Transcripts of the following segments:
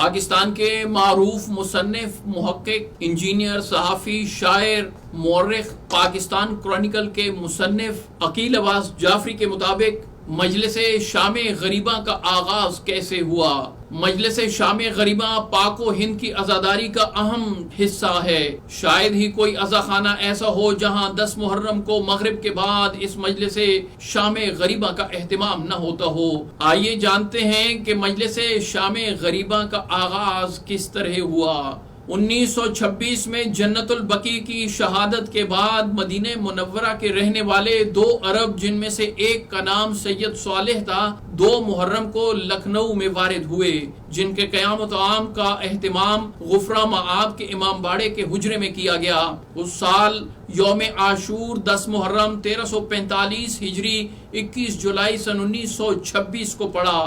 پاکستان کے معروف مصنف، محقق، انجینئر، صحافی، شاعر، مورخ، پاکستان کرونیکل کے مصنف عقیل عباس جعفری کے مطابق مجلس شام غریباں کا آغاز کیسے ہوا؟ مجلس شام غریباں پاک و ہند کی عزاداری کا اہم حصہ ہے۔ شاید ہی کوئی عزاخانہ ایسا ہو جہاں 10 محرم کو مغرب کے بعد اس مجلس شام غریباں کا اہتمام نہ ہوتا ہو۔ آئیے جانتے ہیں کہ مجلس شام غریباں کا آغاز کس طرح ہوا۔ 1926 میں جنت البقیع کی شہادت کے بعد مدینہ منورہ کے رہنے والے 2 عرب، جن میں سے ایک کا نام سید صالح تھا، 2 محرم کو لکھنؤ میں وارد ہوئے، جن کے قیام و طعام کا اہتمام غفرہ مآب کے امام باڑے کے حجرے میں کیا گیا۔ اس سال یوم عاشور 10 محرم 1345 ہجری 21 جولائی سن 1926 کو پڑا۔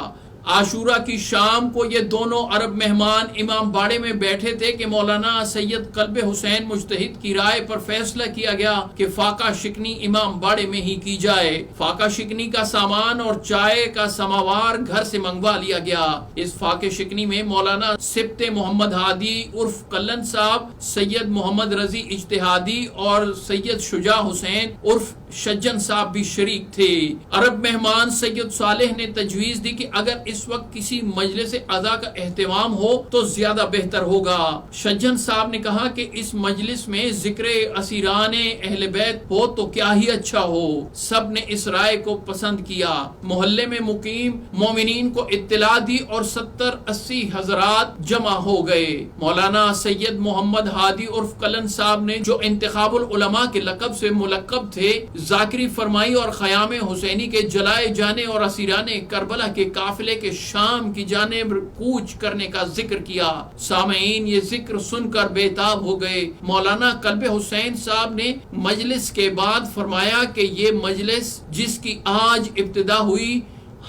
عاشورہ کی شام کو یہ دونوں عرب مہمان امام باڑے میں بیٹھے تھے کہ مولانا سید قلب حسین مجتہد کی رائے پر فیصلہ کیا گیا کہ فاقہ شکنی امام باڑے میں ہی کی جائے۔ فاقہ شکنی کا سامان اور چائے کا سماوار گھر سے منگوا لیا گیا۔ اس فاقہ شکنی میں مولانا سبط محمد ہادی عرف کلن صاحب، سید محمد رضی اجتہادی اور سید شجاع حسین عرف شجن صاحب بھی شریک تھے۔ عرب مہمان سید صالح نے تجویز دی کہ اگر اس وقت کسی مجلس عزا کا اہتمام ہو تو زیادہ بہتر ہوگا۔ شجن صاحب نے کہا کہ اس مجلس میں ذکر اسیران اہل بیت ہو تو کیا ہی اچھا ہو۔ سب نے اس رائے کو پسند کیا۔ محلے میں مقیم مومنین کو اطلاع دی اور 70-80 حضرات جمع ہو گئے۔ مولانا سید محمد ہادی عرف کلن صاحب نے، جو انتخاب العلماء کے لقب سے ملقب تھے، ذاکری فرمائی اور خیام حسینی کے جلائے جانے اور اسیران کربلا کے قافلے کے شام کی جانب کوچ کرنے کا ذکر کیا۔ سامعین یہ ذکر سن کر بے تاب ہو گئے۔ مولانا قلب حسین صاحب نے مجلس کے بعد فرمایا کہ یہ مجلس جس کی آج ابتدا ہوئی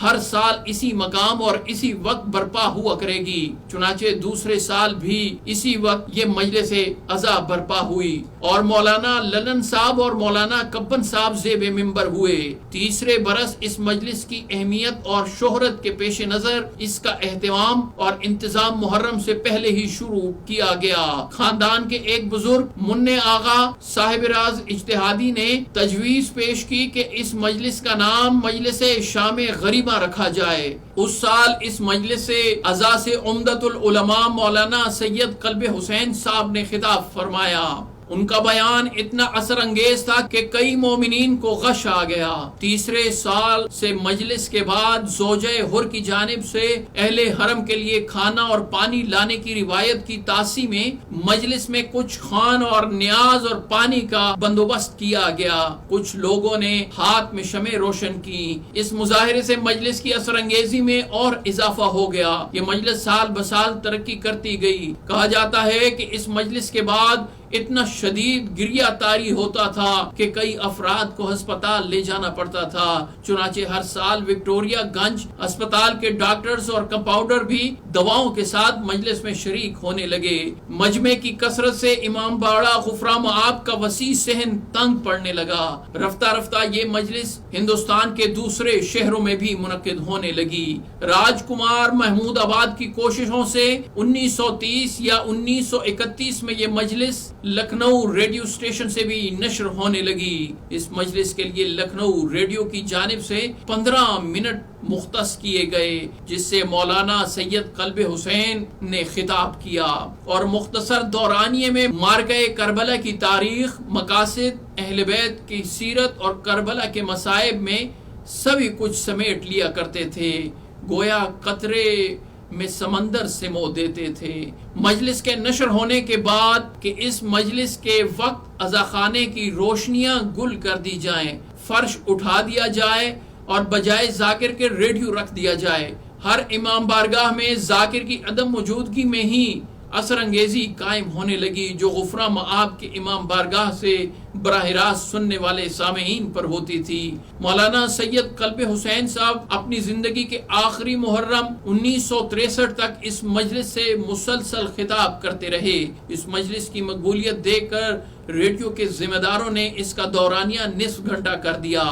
ہر سال اسی مقام اور اسی وقت برپا ہوا کرے گی۔ چنانچہ دوسرے سال بھی اسی وقت یہ مجلس عزا برپا ہوئی اور مولانا للن صاحب اور مولانا کبن صاحب زیب منبر ہوئے۔ تیسرے برس اس مجلس کی اہمیت اور شہرت کے پیش نظر اس کا اہتمام اور انتظام محرم سے پہلے ہی شروع کیا گیا۔ خاندان کے ایک بزرگ منع آغا صاحب راز اجتہادی نے تجویز پیش کی کہ اس مجلس کا نام مجلس شام غریباں رکھا جائے۔ اس سال اس مجلس عزا سے عمدۃ العلماء مولانا سید قلب حسین صاحب نے خطاب فرمایا۔ ان کا بیان اتنا اثر انگیز تھا کہ کئی مومنین کو غش آ گیا۔ تیسرے سال سے مجلس کے بعد زوجہ حر کی جانب سے اہل حرم کے لیے کھانا اور پانی لانے کی روایت کی تاسی میں مجلس میں کچھ خوان اور نیاز اور پانی کا بندوبست کیا گیا۔ کچھ لوگوں نے ہاتھ میں شمع روشن کی۔ اس مظاہرے سے مجلس کی اثر انگیزی میں اور اضافہ ہو گیا۔ یہ مجلس سال بسال ترقی کرتی گئی۔ کہا جاتا ہے کہ اس مجلس کے بعد اتنا شدید گریہ تاری ہوتا تھا کہ کئی افراد کو ہسپتال لے جانا پڑتا تھا۔ چنانچہ ہر سال وکٹوریہ گنج اسپتال کے ڈاکٹرز اور کمپاؤنڈر بھی دواؤں کے ساتھ مجلس میں شریک ہونے لگے۔ مجمع کی کثرت سے امام باڑہ غفرہ مآب کا وسیع صحن تنگ پڑنے لگا۔ رفتہ رفتہ یہ مجلس ہندوستان کے دوسرے شہروں میں بھی منعقد ہونے لگی۔ راج کمار محمود آباد کی کوششوں سے 1930 یا 1931 میں یہ مجلس لکھنؤ ریڈیو اسٹیشن سے بھی نشر ہونے لگی۔ اس مجلس کے لیے لکھنؤ ریڈیو کی جانب سے 15 منٹ مختص کیے گئے، جس سے مولانا سید قلب حسین نے خطاب کیا اور مختصر دورانیے میں معرکہ کربلا کی تاریخ، مقاصد، اہل بیت کی سیرت اور کربلا کے مصائب میں سبھی کچھ سمیٹ لیا کرتے تھے، گویا قطرے میں سمندر سمو دیتے تھے۔ مجلس کے نشر ہونے کے بعد کہ اس مجلس کے وقت عزاخانے کی روشنیاں گل کر دی جائیں، فرش اٹھا دیا جائے اور بجائے ذاکر کے ریڈیو رکھ دیا جائے۔ ہر امام بارگاہ میں ذاکر کی عدم موجودگی میں ہی اثر انگیزی قائم ہونے لگی، جو غفرہ مآب کے امام بارگاہ سے براہ راست سننے والے سامعین پر ہوتی تھی۔ مولانا سید قلب حسین صاحب اپنی زندگی کے آخری محرم 1963 تک اس مجلس سے مسلسل خطاب کرتے رہے۔ اس مجلس کی مقبولیت دیکھ کر ریڈیو کے ذمہ داروں نے اس کا دورانیہ نصف گھنٹہ کر دیا۔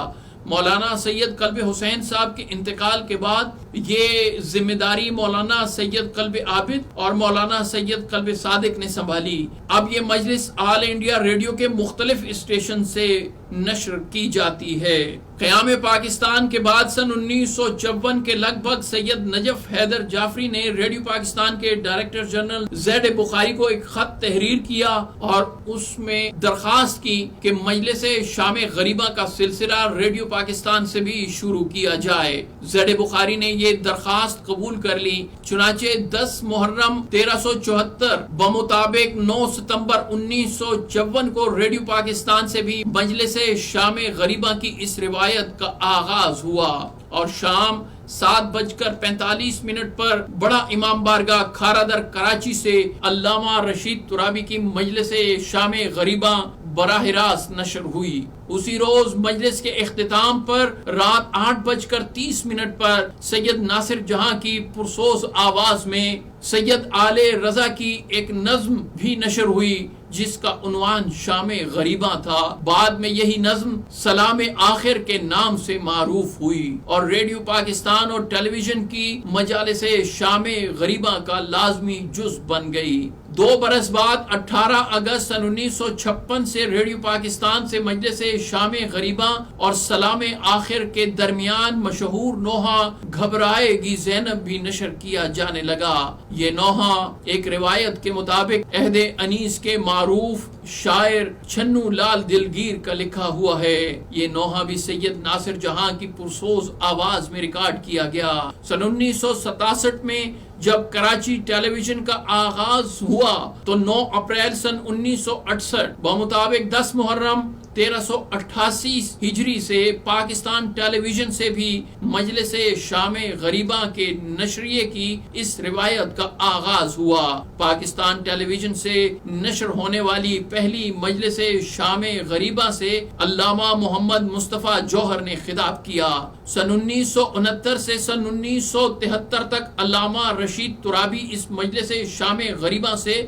مولانا سید قلب حسین صاحب کے انتقال کے بعد یہ ذمہ داری مولانا سید قلب عابد اور مولانا سید قلب صادق نے سنبھالی۔ اب یہ مجلس آل انڈیا ریڈیو کے مختلف اسٹیشن سے نشر کی جاتی ہے۔ قیام پاکستان کے بعد سن 1954 کے لگ بھگ سید نجف حیدر جعفری نے ریڈیو پاکستان کے ڈائریکٹر جنرل زید بخاری کو ایک خط تحریر کیا اور اس میں درخواست کی کہ مجلس شام غریبہ کا سلسلہ ریڈیو پاکستان سے بھی شروع کیا جائے۔ زید بخاری نے یہ درخواست قبول کر لی، چنانچہ 10 محرم 1374 بمطابق 9 ستمبر 1954 کو ریڈیو پاکستان سے بھی مجلس شام غریبہ کی اس روایت کا آغاز ہوا اور شام 7:45 پر بڑا امام بارگاہ کھارا در کراچی سے علامہ رشید ترابی کی مجلس شام غریبہ براہ راست نشر ہوئی۔ اسی روز مجلس کے اختتام پر رات 8:30 پر سید ناصر جہاں کی پرسوز آواز میں سید آل رضا کی ایک نظم بھی نشر ہوئی جس کا عنوان شام غریبہ تھا۔ بعد میں یہی نظم سلام آخر کے نام سے معروف ہوئی اور ریڈیو پاکستان اور ٹیلی ویژن کی مجالس شام غریبہ کا لازمی جز بن گئی۔ 2 برس بعد 18 اگست سن 1956 سے ریڈیو پاکستان سے مجلس شام غریبہ اور سلام آخر کے درمیان مشہور نوحہ گھبرائے گی زینب بھی نشر کیا جانے لگا۔ یہ نوحہ ایک روایت کے مطابق عہد انیس کے معروف شاعر چھنو لال دلگیر کا لکھا ہوا ہے۔ یہ نوحہ بھی سید ناصر جہاں کی پرسوز آواز میں ریکارڈ کیا گیا۔ سن 1967 میں جب کراچی ٹیلی ویژن کا آغاز ہوا تو 9 اپریل سن 1968 بمطابق 10 محرم 1388 ہجری سے پاکستان ٹیلی ویژن سے بھی مجلس شام غریبہ کے نشریے کی اس روایت کا آغاز ہوا۔ پاکستان ٹیلی ویژن سے نشر ہونے والی پہلی مجلس شام غریبہ سے علامہ محمد مصطفیٰ جوہر نے خطاب کیا۔ سن 1969 سے سن 1973 تک علامہ رشید ترابی اس مجلس شام غریبہ سے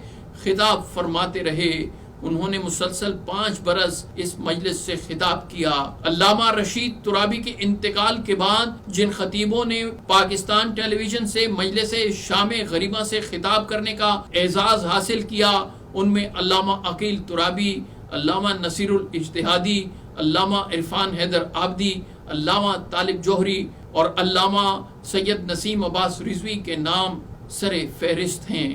خطاب فرماتے رہے۔ انہوں نے مسلسل 5 برس اس مجلس سے خطاب کیا۔ علامہ رشید ترابی کے انتقال کے بعد جن خطیبوں نے پاکستان ٹیلی ویژن سے مجلس شام غریبہ سے خطاب کرنے کا اعزاز حاصل کیا ان میں علامہ عقیل ترابی، علامہ نصیر الاجتہادی، علامہ عرفان حیدر عابدی، علامہ طالب جوہری اور علامہ سید نسیم عباس رضوی کے نام سر فہرست ہیں۔